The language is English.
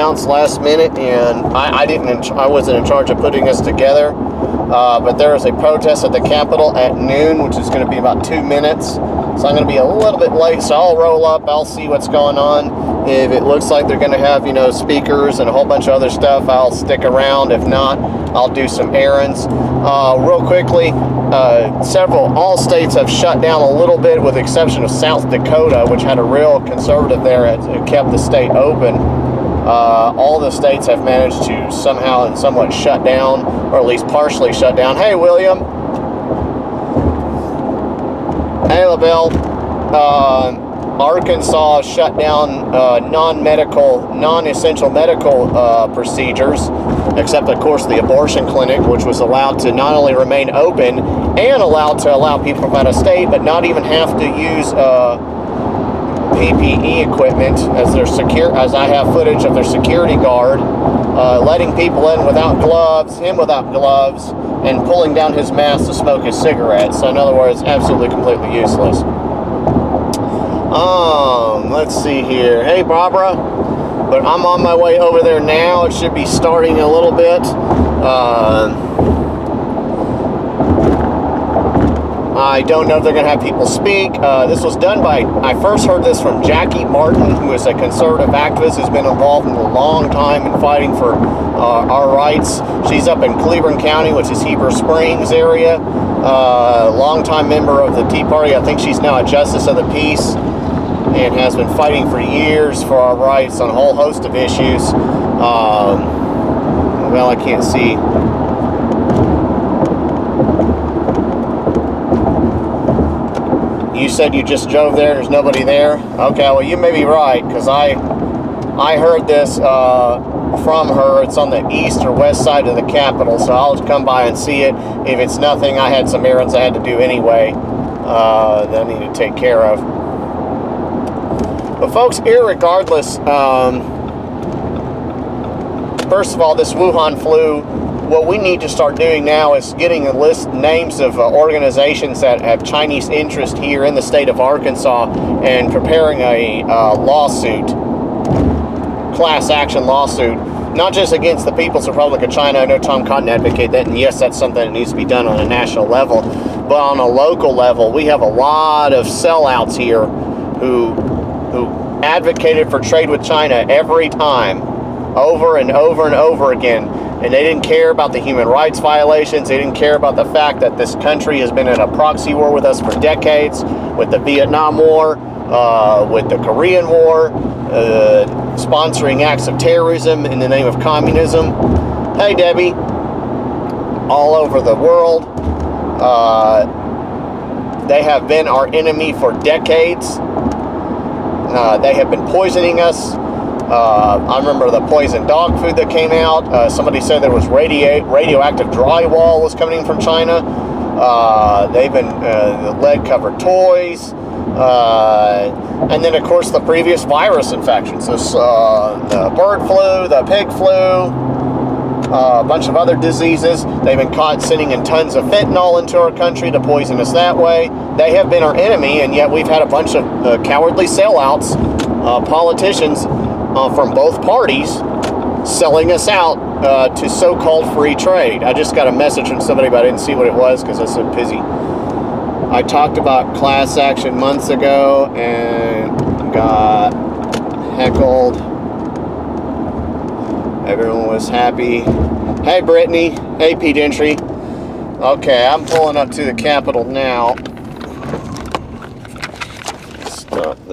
announced last minute, and I wasn't in charge of putting this together. But there is a protest at the Capitol at noon, which is going to be about 2 minutes. So I'm going to be a little bit late, so I'll roll up, I'll see what's going on. If it looks like they're going to have, speakers and a whole bunch of other stuff, I'll stick around. If not, I'll do some errands. Real quickly, all states have shut down a little bit, with the exception of South Dakota, which had a real conservative there and kept the state open. All the states have managed to somehow and somewhat shut down, or at least partially shut down. Hey, William. Hey, LaBelle. Arkansas shut down non-essential medical procedures, except, of course, the abortion clinic, which was allowed to not only remain open and allowed to allow people from out of state, but not even have to use PPE equipment as I have footage of their security guard letting people in without gloves, him without gloves, and pulling down his mask to smoke his cigarettes. So in other words, absolutely completely useless. Let's see here. Hey, Barbara. But I'm on my way over there now. It should be starting in a little bit. I don't know if they're going to have people speak. This was done by, I first heard this from Jackie Martin, who is a conservative activist who's been involved in a long time in fighting for our rights. She's up in Cleveland County, which is Heber Springs area. Longtime member of the Tea Party. I think she's now a Justice of the Peace and has been fighting for years for our rights on a whole host of issues. Well, I can't see. You said you just drove there, there's nobody there? Okay, well, you may be right, because I heard this from her. It's on the east or west side of the Capitol, so I'll just come by and see it. If it's nothing, I had some errands I had to do anyway that I need to take care of. But folks, irregardless, first of all, this Wuhan flu, what we need to start doing now is getting a list names of organizations that have Chinese interest here in the state of Arkansas and preparing a lawsuit, class action lawsuit, not just against the People's Republic of China. I know Tom Cotton advocated that, and yes, that's something that needs to be done on a national level, but on a local level, we have a lot of sellouts here who advocated for trade with China every time, over and over and over again. And they didn't care about the human rights violations. They didn't care about the fact that this country has been in a proxy war with us for decades, with the Vietnam War, with the Korean War, sponsoring acts of terrorism in the name of communism. Hey, Debbie. All over the world. They have been our enemy for decades. They have been poisoning us. I remember the poison dog food that came out. Somebody said there was radioactive drywall was coming from China. They've been lead-covered toys. And then, of course, the previous virus infections. This, the bird flu, the pig flu, a bunch of other diseases. They've been caught sending in tons of fentanyl into our country to poison us that way. They have been our enemy, and yet we've had a bunch of cowardly sellouts, politicians, from both parties selling us out to so-called free trade. I just got a message from somebody, but I didn't see what it was because I was so busy. I talked about class action months ago and got heckled. Everyone was happy. Hey, Brittany. Hey, Pete Entry. Okay, I'm pulling up to the Capitol now. Stop